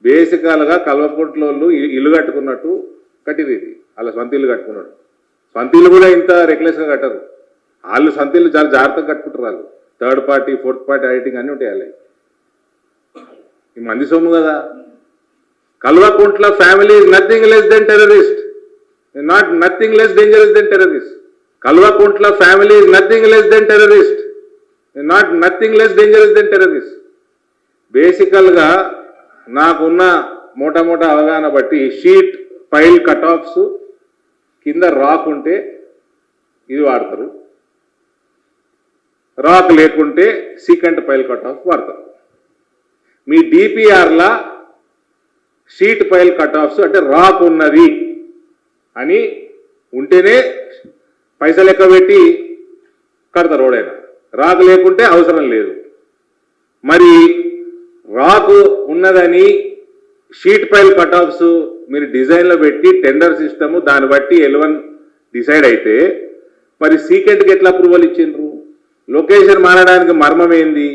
బేసికల్గా కల్వకుంట్లోళ్ళు ఇల్లు కట్టుకున్నట్టు కట్టిది ఇది. వాళ్ళ సొంత ఇల్లు కట్టుకున్నాడు. సొంత ఇల్లు కూడా ఇంత రెక్లెస్గా కట్టరు. వాళ్ళు సొంత ఇల్లు చాలా జాగ్రత్తగా కట్టుకుంటారు. వాళ్ళు third party fourth party auditing అన్నీ ఉంటాయి. వాళ్ళకి ఈ మంది సొమ్ము కదా. Kalvakuntla family is nothing less than terrorist, not nothing less dangerous than terrorist. Kalvakuntla family is nothing less than terrorist, not nothing less dangerous than terrorist. బేసికల్గా నాకున్న మోటా అవగాహన బట్టి షీట్ పైల్ కట్ ఆఫ్స్ కింద రాక్ ఉంటే ఇది వాడతారు, రాక్ లేకుంటే సీకెంట్ పైల్ కట్ ఆఫ్ వాడతారు. మీ డిపిఆర్లా షీట్ పైల్ కట్ ఆఫ్స్ అంటే రాక్ ఉన్నది అని ఉంటేనే పైసలు లెక్క పెట్టి కడతారు ఎవడైనా, రాక్ లేకుంటే అవసరం లేదు. మరి రాక్ ఉన్నదని షీట్ పైల్ కట్ ఆఫ్స్ మీరు డిజైన్లో పెట్టి టెండర్ సిస్టము దాన్ని బట్టి L1 డిసైడ్ అయితే మరి సీకెంట్కి ఎట్లా అప్రూవల్ ఇచ్చిండ్రు? లొకేషన్ మారడానికి మర్మం ఏంది?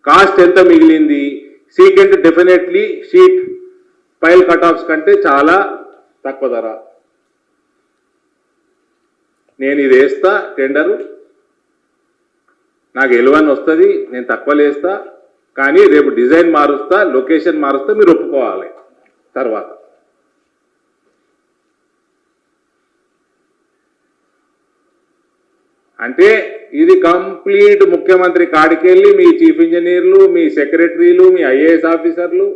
కాస్ట్ ఎంత మిగిలింది? Secant definitely sheet pile cut offs కంటే చాలా తక్కువ ధర. నేను ఇది వేస్తా టెండరు, నాకు L1 వస్తుంది, నేను తక్కువలో వేస్తా, కానీ రేపు డిజైన్ మారుస్తా, లొకేషన్ మారుస్తా, మీరు ఒప్పుకోవాలి. తర్వాత అంటే ఇది కంప్లీట్ ముఖ్యమంత్రి కాడికెళ్ళి మీ చీఫ్ ఇంజనీర్లు, మీ సెక్రటరీలు, మీ IAS ఆఫీసర్లు,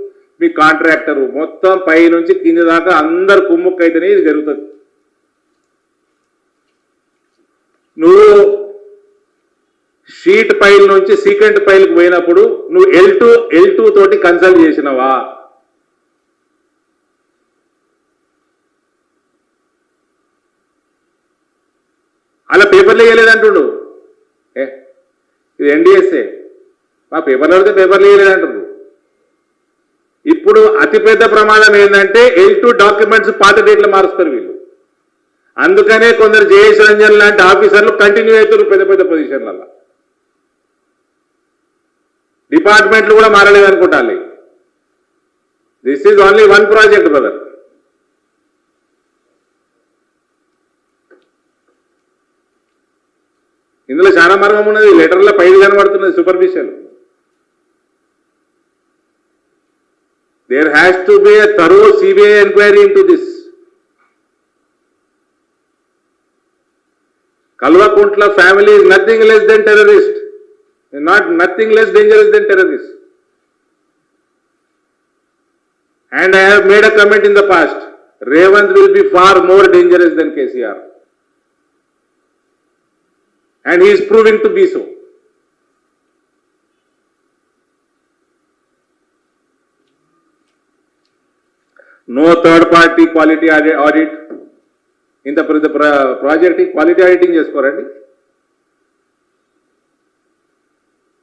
మీ కాంట్రాక్టరు మొత్తం పై నుంచి కింది దాకా అందరు కుమ్ముక్కైతేనే ఇది జరుగుతుంది. నువ్వు షీట్ పైల్ నుంచి సీకెంట్ పైల్కి పోయినప్పుడు నువ్వు L2 తోటి కన్సల్ట్ చేసినవా? అలా పేపర్లు వేయలేదంటుండు. ఇది NDSA, మా పేపర్లు అడిగితే పేపర్లు వేయలేదంటారు. ఇప్పుడు అతిపెద్ద ప్రమాదం ఏంటంటే L2 డాక్యుమెంట్స్ పాత డేట్లు మారుస్తారు వీళ్ళు. అందుకనే కొందరు జయేష్ రంజన్ లాంటి ఆఫీసర్లు కంటిన్యూ అవుతారు పెద్ద పొజిషన్లలో. డిపార్ట్మెంట్లు కూడా మారలేదు అనుకుంటాలి. This is only one project brother. ఇందులో చాలా మార్గం ఉన్నది. లెటర్లో పైది కనబడుతున్నది superficial. There has to be a thorough CBI enquiry into this. Kalvakuntla family is nothing less than terrorist, not nothing less dangerous than terrorist. And I have made a comment in the past, Revant will be far more dangerous than KCR. And he is proving to be so. No third party quality audit. ఇంత పెద్ద project quality auditing చేసుకోరండి.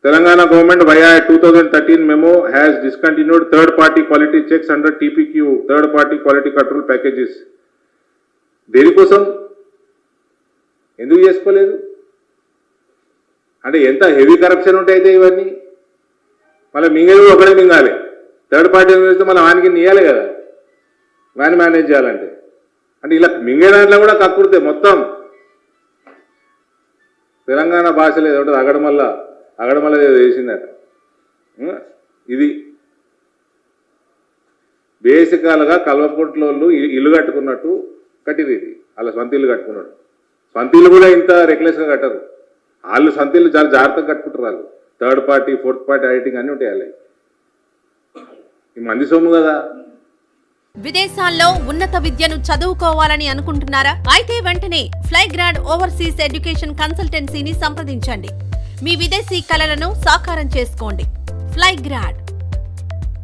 Telangana government via 2013 memo has discontinued third party quality checks under TPQ, third party quality control packages. దేనికోసం? ఎందుకు చేసుకోలేదు? అంటే ఎంత heavy corruption ఉంటాయితే ఇవన్నీ. మళ్ళీ మింగేది ఒకడే మింగాలి. థర్డ్ పార్టీ చేస్తే మళ్ళీ వానికి నీయాలి కదా, వాని మేనేజ్ చేయాలంటే. అంటే ఇలా మింగే దాంట్లో కూడా కక్కుడితే మొత్తం తెలంగాణ భాషలో ఏదో ఉంటుంది, అగడమల్ల ఏదో వేసిందట. ఇది బేసికల్గా కల్వకుంట్లోళ్ళు ఇల్లు కట్టుకున్నట్టు కట్టిది ఇది. వాళ్ళ సొంత ఇల్లు కట్టుకున్నాడు. సొంత ఇల్లు కూడా ఇంత రెక్లెస్గా కట్టరు. వాళ్ళు సొంత ఇల్లు చాలా జాగ్రత్తగా కట్టుకుంటారు. వాళ్ళు third party fourth party auditing అన్నీ ఉంటాయి. వాళ్ళకి ఈ మంది సొమ్ము కదా. విదేశాల్లో ఉన్నత విద్యను చదువుకోవాలని అనుకుంటున్నారా? అయితే వెంటనే ఫ్లైగ్రాడ్ ఓవర్సీస్ ఎడ్యుకేషన్ కన్సల్టెన్సీని సంప్రదించండి. మీ విదేశీ కలలను సాకారం చేసుకోండి. ఫ్లైగ్రాడ్